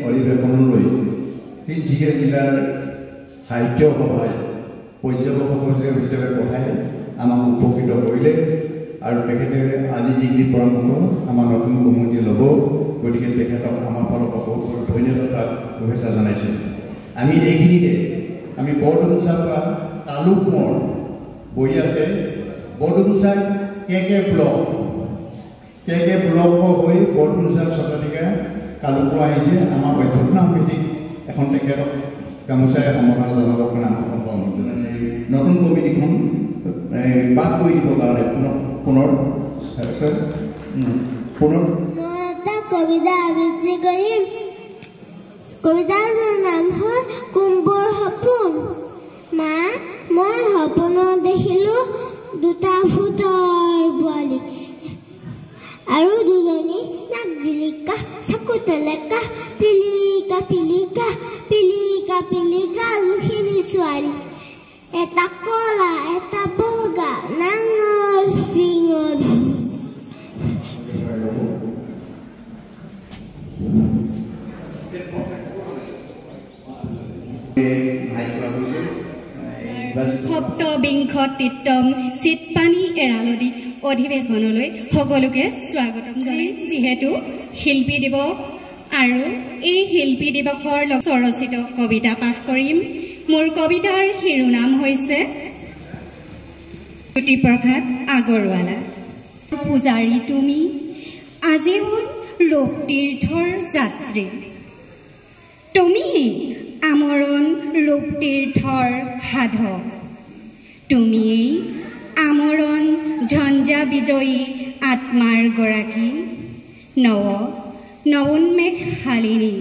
অধিৱেশনলৈ সেই যিকেইটা জিলাৰ সাহিত্য সভাই পৰ্যবেক্ষক হিচাপে পঠাই আমাক উপকৃত কৰিলে আৰু তেখেতে আজি যিখিনি পৰামৰ্শ আমাৰ নতুন কমিটিয়ে ল'ব গতিকে তেখেতক আমাৰ ফালৰ পৰা বহুত বহুত ধন্যবাদ শুভেচ্ছা জনাইছোঁ। আমি এইখিনিতে আমি বৰডুমচাৰ পৰা তালুক মোৰ বহি আছে বৰডুমচাৰ কে ব্লক হৈ বৰডুমচাৰ স্বতন্ত্ৰিকা কালুকো আহিছে আমাৰ অধ্যক্ষতা সমিতিক এখন তেখেতক গামোচাই সম্বৰ্ধনা জনাবৰ কাৰণে আমাৰ নতুন কমিটিখন বাদ কৰি দিবৰ কাৰণে পুনৰ এটা কবিতা আবৃত্তি কৰিম। কবিতাৰ নাম হ'ল কুম্ভৰ সপোন। মা মই সপোনত দেখিলোঁ দুটা ফুটৰ পোৱালি আৰু দুজনী নাক জিলিকা চকু তেলেকা পিলিকা পিলিকা পিলিকা পিলিকা দুখিনি ছোৱালী এটা কলা এটা বগা নাঙৰ পিঙৰ সপ্তবিংশতিতম চিটপানী এৰালদী অধিৱেশনলৈ সকলোকে স্বাগতম জনাই। যিহেতু শিল্পী দিৱস আৰু এই শিল্পী দিৱসৰ স্বৰচিত কবিতা পাঠ কৰিম। মোৰ কবিতাৰ শিৰোনাম হৈছে জ্যোতিপ্ৰসাদ আগৰৱালা। পূজাৰী তুমি আজীৱন ৰূপতীৰ্থৰ যাত্ৰী, তুমি আমৰণ ৰূপতীৰ্থৰ সাধক, তুমিয়েই আমৰণ ঝঞ্জা বিজয়ী আত্মাৰ গৰাকী, নৱোন্মেষ শালিনী,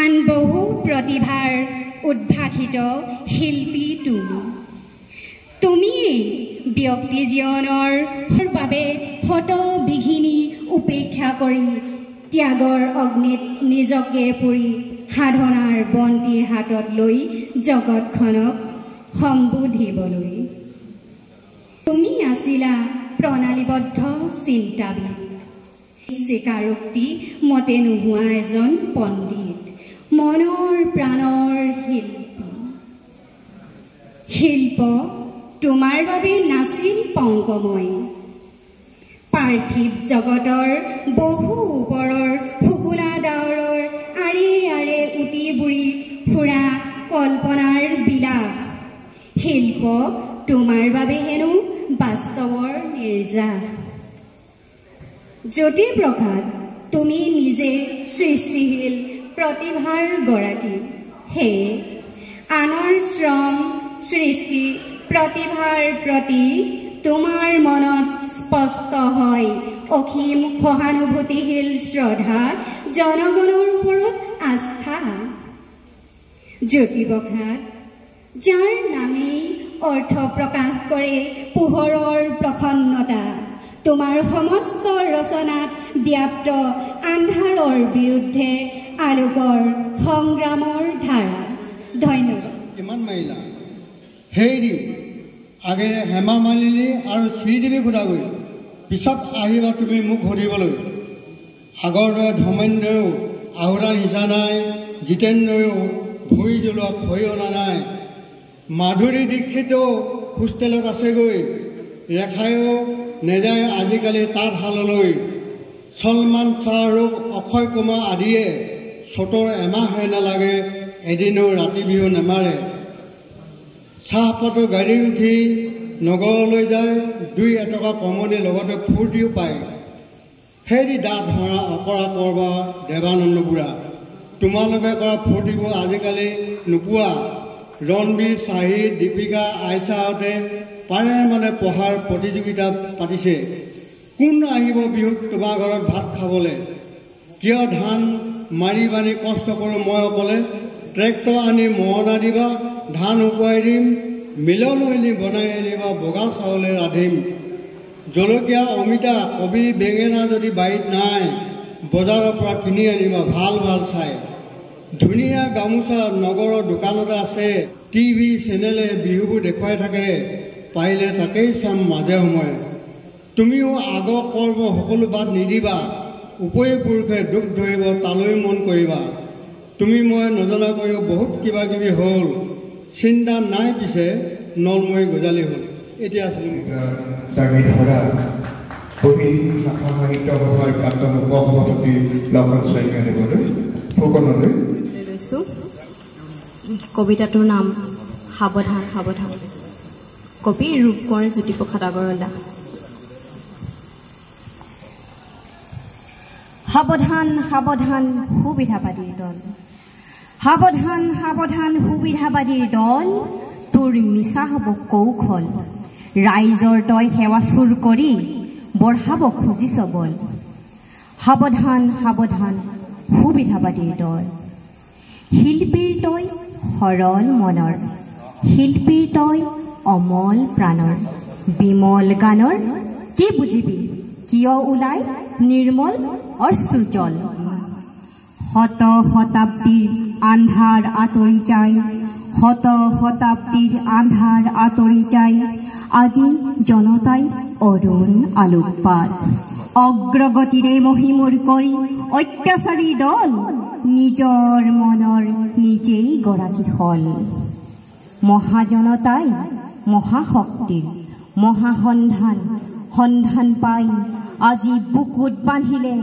আন বহু প্ৰতিভাৰ উদ্ভাসিত শিল্পী তুমিয়েই ব্যক্তি জীৱনৰ বাবে শতবিঘিনী উপেক্ষা কৰি ত্যাগৰ অগ্নিত নিজকে পুৰি সাধনাৰ বন্তি হাতত লৈ জগতখনক সম্বোধিবলৈ তুমি আছিলা প্ৰণালীবদ্ধ চিন্তাবিদ, স্বীকাৰোক্তি মতে নোহোৱা এজন পণ্ডিত, মনৰ প্ৰাণৰ শিল্পী। শিল্প তোমাৰ বাবে নাছিল পংকময়, পাৰ্থিৱ জগতৰ বহু ওপৰৰ শুকুলা ডাৱৰৰ আৰে আৰে উটি বুৰি ফুৰা কল্পনাৰ বিলাস। শিল্প তোমাৰ বাবে হেনো বাস্তৱৰ নিৰ্যাস। জ্যোতিপ্ৰসাদ তুমি নিজে সৃষ্টিশীল প্ৰতিভাৰ গৰাকী, সেয়ে আনৰ শ্ৰম সৃষ্টি প্ৰতিভাৰ প্ৰতি তোমাৰ মনত স্পষ্ট হয় অসীম সহানুভূতিশীল শ্ৰদ্ধা, জনগণৰ ওপৰত আস্থা। জ্যোতিপ্ৰসাদ যাৰ নামেই অৰ্থ প্ৰকাশ কৰে পোহৰৰ প্ৰসন্নতা, তোমাৰ সমস্ত ৰচনাত ব্যাপ্ত আন্ধাৰৰ বিৰুদ্ধে আলোকৰ সংগ্ৰামৰ ধাৰা। ধন্যবাদ। কিমান মাৰিলা হেৰি আগেৰে হেমা মালিনী আৰু শ্ৰীদেৱী সোধাগৈ, পিছত আহিবা তুমি মোক সুধিবলৈ। আগৰ দৰে ধৰ্মেন্দ্ৰও আহুৰা সিঁচা নাই, জিতেন্দ্ৰও ভুই জ্বলোৱা খৰি অনা নাই, মাধুৰী দীক্ষিতেও হোষ্টেলত আছেগৈ, ৰেখায়ো নেযায় আজিকালি তাঁতশাললৈ, সলমান শ্বাহ আৰু অক্ষয় কুমাৰ আদিয়ে চতৰ এমাহে নালাগে এদিনো ৰাতি বিহু নেমাৰে। চাহপাতৰ গাড়ী উঠি নগৰলৈ যায়, দুই এটকা কমনি লগতে ফূৰ্তিও পায়। হেৰি দাঁত হৰা অকৰা কৰবা দেৱানন্দ বুঢ়া, তোমালোকে কৰা ফূৰ্তিবোৰ আজিকালি নোপোৱা। ৰণবীৰ, শ্বাহিদ, দীপিকা, আইচাহঁতে পাৰে মানে পঢ়াৰ প্ৰতিযোগিতা পাতিছে। কোন আহিব বিহুত তোমাৰ ঘৰত ভাত খাবলৈ? কিয় ধান মাৰি বানি কষ্ট কৰোঁ মই অকলে? ট্ৰেক্টৰ আনি মৰণা দিবা, ধান শুকুৱাই দিম, মিলনশৈলী বনাই আনিবা, বগা চাউলে ৰান্ধিম। জলকীয়া, অমিতা, কবি, বেঙেনা যদি বাৰীত নাই, বজাৰৰ পৰা কিনি আনিবা ভাল ভাল চাই। ধুনীয়া গামোচা নগৰৰ দোকানতে আছে, টিভি চেনেলে বিহুবোৰ দেখুৱাই থাকে, পাৰিলে তাকেই চাম মাজে সময়ে। তুমিও আগৰ কৰ্ম সকলো বাদ নিদিবা, উপৰি পুৰুষে দুখ ধৰিব তালৈ মন কৰিবা। তুমি মই নজনাকৈও বহুত কিবা কিবি হ'ল, চিন্তা নাই পিছে নলমৈ গজালি হ'ল। এতিয়া আছিলোঁ দাঙি ধৰা বহিদিন শাখা সাহিত্য সভাৰ প্ৰাক্তন উপসভাপতি লক্ষণ শইকীয়াদেৱলৈ ফুকনলৈ লৈছোঁ। কবিতাটোৰ নাম সাৱধান সাৱধান। কবি ৰূপকোঁৱৰ জ্যোতিপ্ৰসাদ আগৰৱালা। সাৱধান সাৱধান সুবিধাবাদীৰ দল, সাৱধান সাৱধান সুবিধাবাদীৰ দল, তোৰ মিছা হ'ব কৌশল, ৰাইজৰ তই সেৱা চুৰ কৰি বঢ়াব খুজিছ বল। সাৱধান সাৱধান সুবিধাবাদীৰ দল, শিল্পীৰ তই সৰল মনৰ, শিল্পীৰ তই অমল প্ৰাণৰ, বিমল গানৰ কি বুজিবি কিয় ওলাই নিৰ্মল অশ্ৰুজল। শত শতাব্দীৰ আন্ধাৰ আঁতৰি যায়, শত শতাব্দীৰ আন্ধাৰ আঁতৰি যায়, আজি জনতাই অৰুণ আলোকপাত। অগ্ৰগতিৰে মহিমূৰ কৰি অত্যাচাৰী দল, নিজৰ মনৰ নিজেই গৰাকী হল। মহাজনতাই মহাশক্তিৰ মহাসন্ধান সন্ধান পাই, আজি বুকুত বান্ধিলে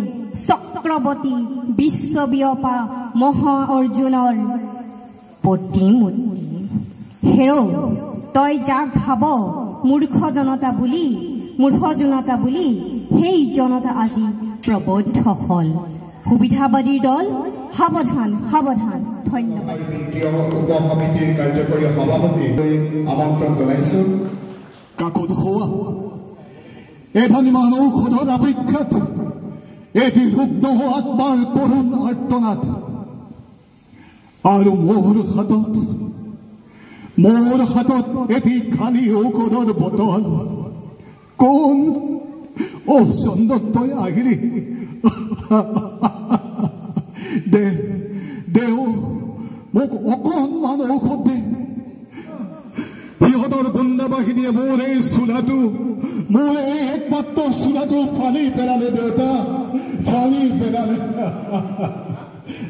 চক্ৰৱৰ্তী বিশ্ববিয়পা মহা অৰ্জুনৰ প্ৰতিমূৰ্তি। হেৰ তই যাক ভাব মূৰ্খ জনতা বুলি, সেই জনতা আজি প্ৰবদ্ধ হল। সুবিধাবাদী দল সাৱধান সাৱধান। ধন্যবাদ। উপসমিতিৰ কাৰ্যকৰী সভাপতিলৈ আমন্ত্ৰণ জনাইছোঁ। কাকত খোৱা এধানি ঔষধৰ অপেক্ষাত এটি ৰুগ্ন আত্মাৰ কৰুণ আৰ্তনাদ, আৰু মোৰ হাতত এটি খালি ঔষধৰ বটল। কোন ও চন্দন তই আহিলি, দে মোক অকণমান ঔষধ দে। সিহঁতৰ গুণ্ডা বাহিনীয়ে মোৰ এই একমাত্ৰ চোলাটো ফালি পেলালে দেউতা, ফালি পেলালে।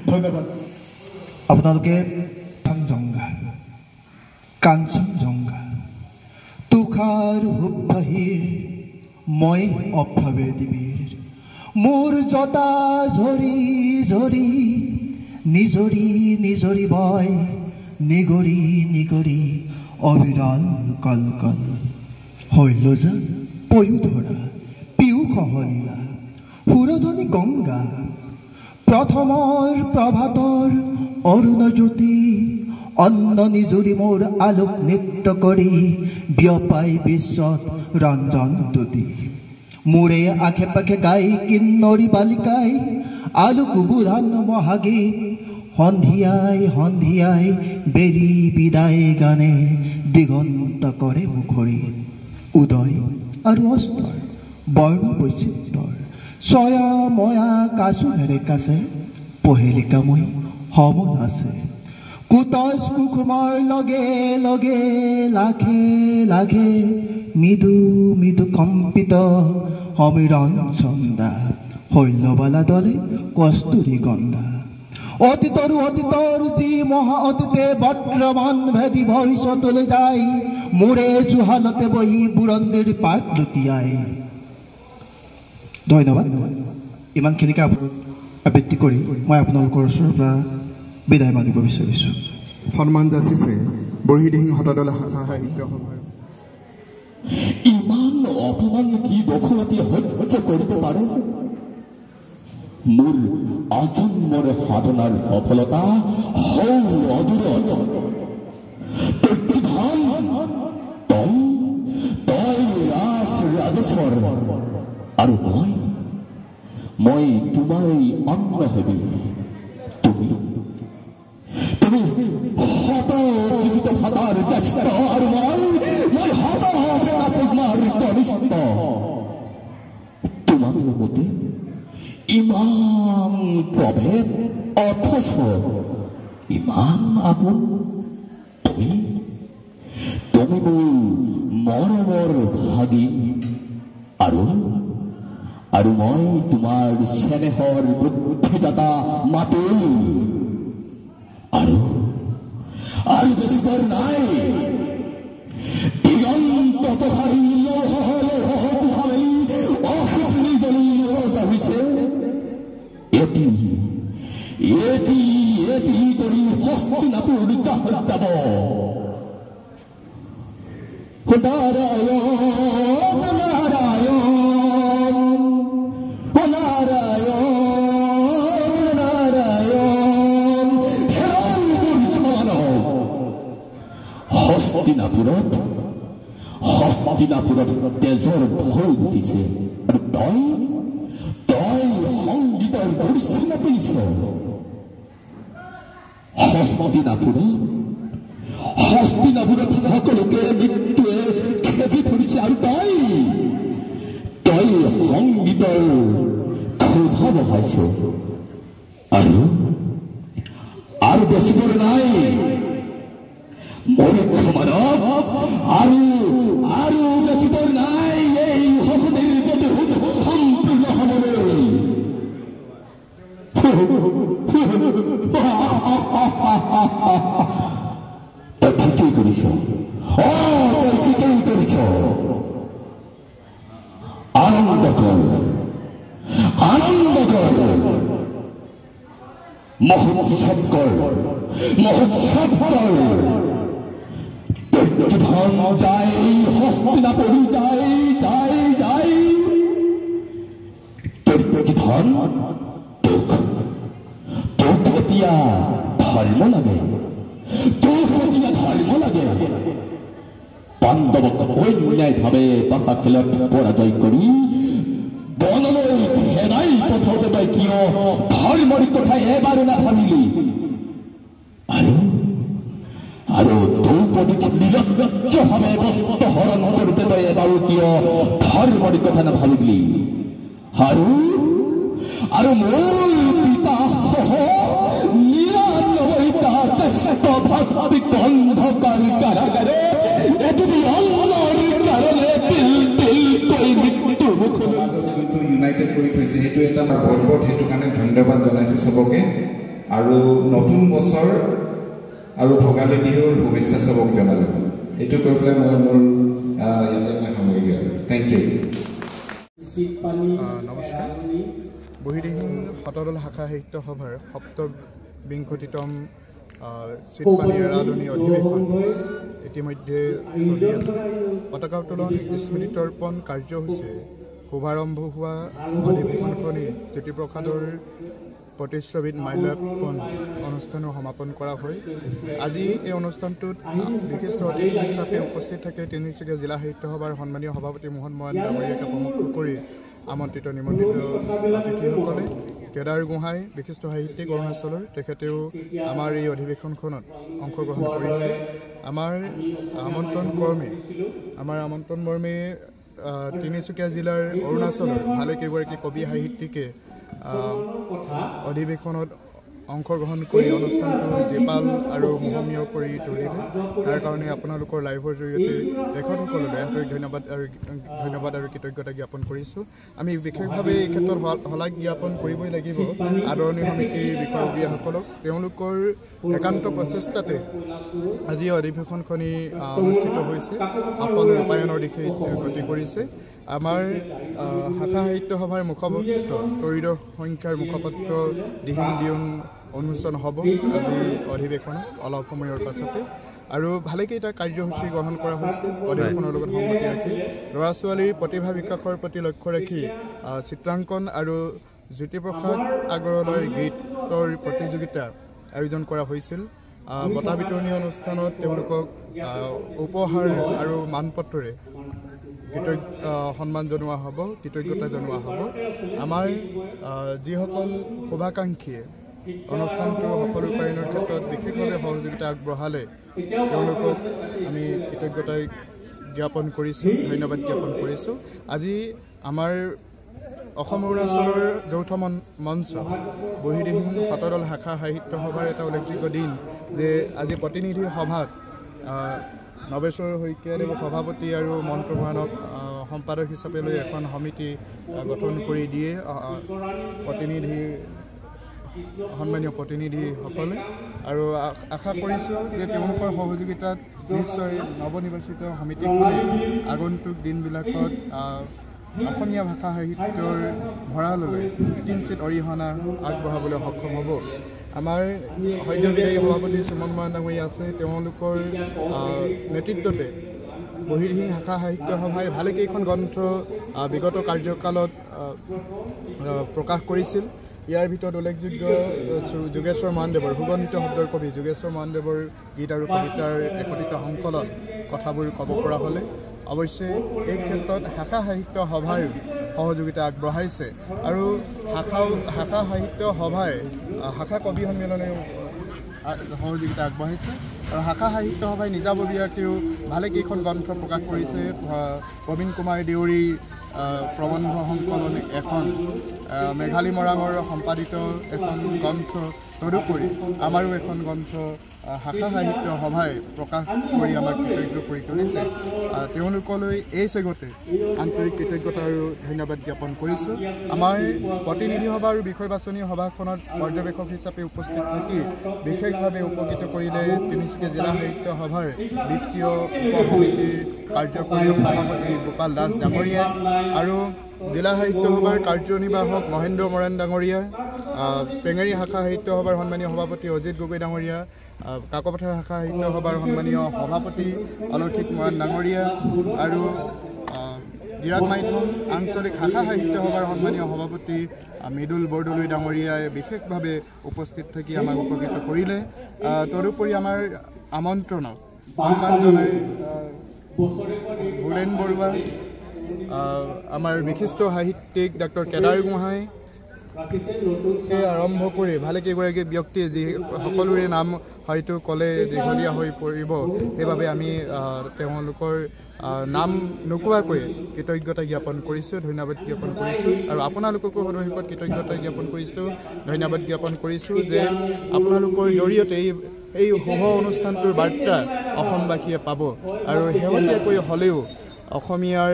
ধন্যবাদ। আপোনালোকে কাঞ্চনজংঘা তুষাৰ হুবাহিৰ মই অভাৱে দিবিৰ, মোৰ জতা ঝৰি ঝৰি নিজৰি বয়, নিগৰি অবিৰল কলকল। শৈলজা পয়ু ধৰা পিউ খহলীলা, সুৰধনী গংগা, প্ৰথমৰ প্ৰভাতৰ অৰুণজ্যোতি, অন্ন নিজুৰি মোৰ আলোক নৃত্য কৰি বিয়পাই বিশ্বত ৰঞ্জন দুটি। মোৰে আশে পাশে গাই কিন্নৰী বালিকাই আলোক বুধান মহাগীত, সন্ধিয়াই বেলি বিদায় গানে দিগন্ত কৰে মুখৰি। উদয় আৰু অস্তৰ বৰ্ণ বৈচিত্ৰৰ ছয়া ময়া কাচুহেৰে কাছে, পহেলিকাময় সমন আছে। কুতচ কুকুমৰ লগে লগে লাখে মৃদু কম্পিত সমীৰণ চন্দা, শৈলবালা দলে কস্তুৰী গন্ধা। অতীতৰ যি মহা অতীতে বৰ্তমান ভেদি ভৱিষ্যতলৈ যায়, মোৰে জুহালতে বহি বুৰঞ্জীৰ পাত লুটিয়াই। ধন্যবাদ। ইমানখিনিকে আবৃত্তি কৰি মই আপোনালোকৰ ওচৰৰ পৰা বিদায় মাগিব বিচাৰিছোঁ। সন্মান যাচিছে বৰহিদিহিং হতদলা শাখা সাহিত্য সভাৰ। ইমান অপমান কি বখুৱাতি সহ্য কৰিব পাৰে? মোৰ আজন্মৰ সাধনাৰ সফলতা হৌ অদূৰত। তই ৰাজেশ্বৰ আৰু মই তোমাৰ অন্ন হেবি। তুমি শত জীৱিত ভাতাৰ জ্যেষ্ঠ আৰু মই শত তোমাৰ কনিষ্ঠ। তোমাৰ মতে ইমান প্ৰভেদ অথচ ইমান আপোন। তুমি মোৰ মৰমৰ ভাগিন আৰু মই তোমাৰ চেনেহৰ বুদ্ধিদাতা মাতৃ আৰু বেছি দৰ নাই দিগন্ত তথাৰি অসুখনি জলি হৈছে এটি কৰি হস্তিনাপুৰ যাব হস্তিনাপুৰত তেজৰ ভয় উঠিছে আৰু তই সংগীতৰ দৰ্শন কৰিছ হস্তিনাপুৰত সকলোকে মৃত্যুৱে খেদি ফুৰিছে আৰু তই সংগীতৰ ক্ষুধা বহাইছ আৰু বেছিবৰ নাই মূৰ্খ মানৱ আৰু বেছিবৰ নাই এই সকলোৰ প্ৰতিশোধ সম্পূৰ্ণ হ'বলৈ তই ঠিকেই কৰিছ আনন্দ কৰ মহোৎসৱ কৰ ধন যায় হস্তিনাপুৰ যায় ধন তোক এতিয়া ধৰ্ম লাগে পাণ্ডৱক অন্যায়ভাৱে পাশা খেলত পৰাজয় কৰি বনলৈ হেৰাই পঠাওঁতে কিয় ধৰ্মৰ কথা এবাৰো নাভাবিলি আৰু দ্ৰৌপদীক নিৰ্লজ্জভাৱে বস্ত্ৰ হৰণ কৰোঁতে তই এবাৰো কিয় ধৰ্মৰ কথা নাভাবিলি আৰু মোৰ পিতা সহ ৯৯টা জ্যেষ্ঠ ভাতৃক অন্ধকাৰ কাৰাগাৰে এটি অন্নৰ কাৰণে মৃত্যু যোনটো ইউনাইটেড কৰি থৈছে সেইটো এটা বহুত সেইটো কাৰণে ধন্যবাদ জনাইছোঁ চবকে আৰু নতুন বছৰ আৰু ভোগালী বিহুৰ শুভেচ্ছা চবক জনালোঁ এইটো কৈ পেলাই মই মোৰ ইয়াতে মই সামৰিলোঁ আৰু থেংক ইউ নমস্কাৰ বহিদিহিং সতৰদল শাখা সাহিত্য সভাৰ ৭বিংশতিতম চিটপানী এৰালনি অধিৱেশন ইতিমধ্যে চলি আছে পতাকা উত্তোলন স্মৃতি তৰ্পণ কাৰ্যসূচীৰে শুভাৰম্ভ হোৱা অধিৱেশনখনি জ্যোতিপ্ৰসাদৰ প্ৰতিচ্ছবিত মাল্যাৰ্পণ অনুষ্ঠানৰ সমাপন কৰা হয় আজি এই অনুষ্ঠানটোত বিশিষ্ট অতিথি হিচাপে উপস্থিত থাকে তিনিচুকীয়া জিলা সাহিত্য সভাৰ সন্মানীয় সভাপতি মোহন মৰাণ ডাঙৰীয়াকে প্ৰমুখ কৰি আমন্ত্ৰিত নিমন্ত্ৰিত অতিথিসকলে কেদাৰ গোহাঁই বিশিষ্ট সাহিত্যিক অৰুণাচলৰ তেখেতেও আমাৰ এই অধিৱেশনখনত অংশগ্ৰহণ কৰিছে আমাৰ আমন্ত্ৰণ মৰ্মে তিনিচুকীয়া জিলাৰ অৰুণাচলৰ ভালেকেইগৰাকী কবি সাহিত্যিকে অধিৱেশনত অংশগ্ৰহণ কৰি অনুষ্ঠানটো জীপাল আৰু মোহমীয় কৰি তুলিলে তাৰ কাৰণে আপোনালোকৰ লাইভৰ জৰিয়তে তেখেতসকললৈ আন্তৰিক ধন্যবাদ আৰু কৃতজ্ঞতা জ্ঞাপন কৰিছোঁ আমি বিশেষভাৱে এই ক্ষেত্ৰত শলাগ জ্ঞাপন কৰিবই লাগিব আদৰণীয় সমিতিৰ বিষয়ববীয়াসকলক তেওঁলোকৰ একান্ত প্ৰচেষ্টাতে আজি অধিৱেশনখনি অনুষ্ঠিত হৈছে সফল ৰূপায়ণৰ দিশে গতি কৰিছে আমাৰ শাখা সাহিত্য সভাৰ মুখপত্ৰ ত্ৰয়োদশ সংখ্যাৰ মুখপত্ৰ দিহিং দিউন উন্মোচন হ'ব আজি অধিৱেশনত অলপ সময়ৰ পাছতে আৰু ভালেকেইটা কাৰ্যসূচী গ্ৰহণ কৰা হৈছে অধিৱেশনৰ লগত সংগতি ৰাখি ল'ৰা ছোৱালীৰ প্ৰতিভা বিকাশৰ প্ৰতি লক্ষ্য ৰাখি চিত্ৰাংকন আৰু জ্যোতিপ্ৰসাদ আগৰৱালাৰ গীতৰ প্ৰতিযোগিতা আয়োজন কৰা হৈছিল বঁটা বিতৰণী অনুষ্ঠানত তেওঁলোকক উপহাৰ আৰু মানপত্ৰৰে সন্মান জনোৱা হ'ব কৃতজ্ঞতা জনোৱা হ'ব আমাৰ যিসকল শুভাকাংক্ষীয়ে অনুষ্ঠানটো সফল ৰূপায়ণৰ ক্ষেত্ৰত বিশেষভাৱে সহযোগিতা আগবঢ়ালে তেওঁলোকক আমি কৃতজ্ঞতা জ্ঞাপন কৰিছোঁ ধন্যবাদ জ্ঞাপন কৰিছোঁ আজি আমাৰ অসম অৰুণাচলৰ যৌথ মঞ্চ বহিদিহিং সতৰদল শাখা সাহিত্য সভাৰ এটা উল্লেখযোগ্য দিন যে আজি প্ৰতিনিধি সভাত নৱেশ্বৰ শইকীয়াদেৱক সভাপতি আৰু মন্ত্ৰপ্ৰধানক সম্পাদক হিচাপে লৈ এখন সমিতি গঠন কৰি দিয়ে সন্মানীয় প্ৰতিনিধিসকলে আৰু আশা কৰিছোঁ যে তেওঁলোকৰ সহযোগিতাত নিশ্চয় নৱনিৰ্বাচিত সমিতিখনে আগন্তুক দিনবিলাকত অসমীয়া ভাষা সাহিত্যৰ ভঁৰাললৈ কিঞ্চিত অৰিহণা আগবঢ়াবলৈ সক্ষম হ'ব। আমাৰ সদ্যবিদায়ী সভাপতি সুমন বৰা ডাঙৰীয়া আছে, তেওঁলোকৰ নেতৃত্বতে বহিৰ্হিং শাখা সাহিত্য সভাই ভালেকেইখন গ্ৰন্থ বিগত কাৰ্যকালত প্ৰকাশ কৰিছিল। ইয়াৰ ভিতৰত উল্লেখযোগ্য যোগেশ্বৰ মহানদেৱৰ সুগন্ধিত শব্দৰ কবি যোগেশ্বৰ মহানদেৱৰ গীত আৰু কবিতাৰ একত্ৰিত সংকলন কথাবোৰ ক'ব পৰা হ'লে অৱশ্যে এই ক্ষেত্ৰত শাখা সাহিত্য সভাৰ সহযোগিতা আগবঢ়াইছে আৰু শাখা সাহিত্য সভাই শাখা কবি সন্মিলনেও সহযোগিতা আগবঢ়াইছে আৰু শাখা সাহিত্য সভাই নিজাববীয়াকেও ভালেকেইখন গ্ৰন্থ প্ৰকাশ কৰিছে। প্ৰবীণ কুমাৰ দেউৰীৰ প্ৰবন্ধ সংকলন এখন, মেঘালী মৰাঙৰ সম্পাদিত এখন গ্ৰন্থ, তদুপৰি আমাৰো এখন গ্ৰন্থ শাখা সাহিত্য সভাই প্ৰকাশ কৰি আমাক কৃতজ্ঞ কৰি তুলিছে। তেওঁলোকলৈ এই চেগতে আন্তৰিক কৃতজ্ঞতা আৰু ধন্যবাদ জ্ঞাপন কৰিছোঁ। আমাৰ প্ৰতিনিধি সভা আৰু বিষয় বাছনি সভাখনত পৰ্যবেক্ষক হিচাপে উপস্থিত থাকি বিশেষভাৱে উপকৃত কৰিলে তিনিচুকীয়া জিলা সাহিত্য সভাৰ বিত্তীয় উপসমিতিৰ কাৰ্যকৰী সভাপতি গোপাল দাস ডাঙৰীয়া আৰু জিলা সাহিত্য সভাৰ কাৰ্যনিৰ্বাহক মহেন্দ্ৰ মৰাণ ডাঙৰীয়া, পেঙেৰী শাখা সাহিত্য সভাৰ সন্মানীয় সভাপতি অজিত গগৈ ডাঙৰীয়া, কাকপথাৰ শাখা সাহিত্য সভাৰ সন্মানীয় সভাপতি অলৌকিক মৰাণ ডাঙৰীয়া আৰু বিৰাট মাইথন আঞ্চলিক শাখা সাহিত্য সভাৰ সন্মানীয় সভাপতি মৃদুল বৰদলৈ ডাঙৰীয়াই বিশেষভাৱে উপস্থিত থাকি আমাক উপকৃত কৰিলে। তদুপৰি আমাৰ আমন্ত্ৰণক সন্মান জনাই ভোলেন বৰুৱা, আমাৰ বিশিষ্ট সাহিত্যিক ডক্টৰ কেদাৰ গোহাঁই আৰম্ভ কৰি ভালেকেইগৰাকী ব্যক্তি যি সকলোৰে নাম হয়তো ক'লে দীঘলীয়া হৈ পৰিব, সেইবাবে আমি তেওঁলোকৰ নাম নোকোৱাকৈ কৃতজ্ঞতা জ্ঞাপন কৰিছোঁ, ধন্যবাদ জ্ঞাপন কৰিছোঁ আৰু আপোনালোককো সদস্যত কৃতজ্ঞতা জ্ঞাপন কৰিছোঁ, ধন্যবাদ জ্ঞাপন কৰিছোঁ যে আপোনালোকৰ জৰিয়তে এই শুভ অনুষ্ঠানটোৰ বাৰ্তা অসমবাসীয়ে পাব আৰু শেহতীয়াকৈ হ'লেও অসমীয়াৰ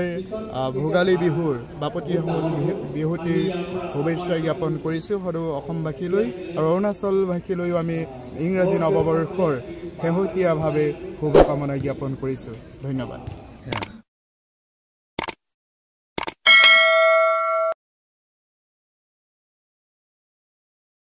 ভোগালী বিহুৰ বাপতি বিহুটিৰ শুভেচ্ছা জ্ঞাপন কৰিছোঁ সদৌ অসমবাসীলৈ আৰু অৰুণাচলবাসীলৈও আমি ইংৰাজী নৱবৰ্ষৰ শেহতীয়াভাৱে শুভকামনা জ্ঞাপন কৰিছোঁ। ধন্যবাদ।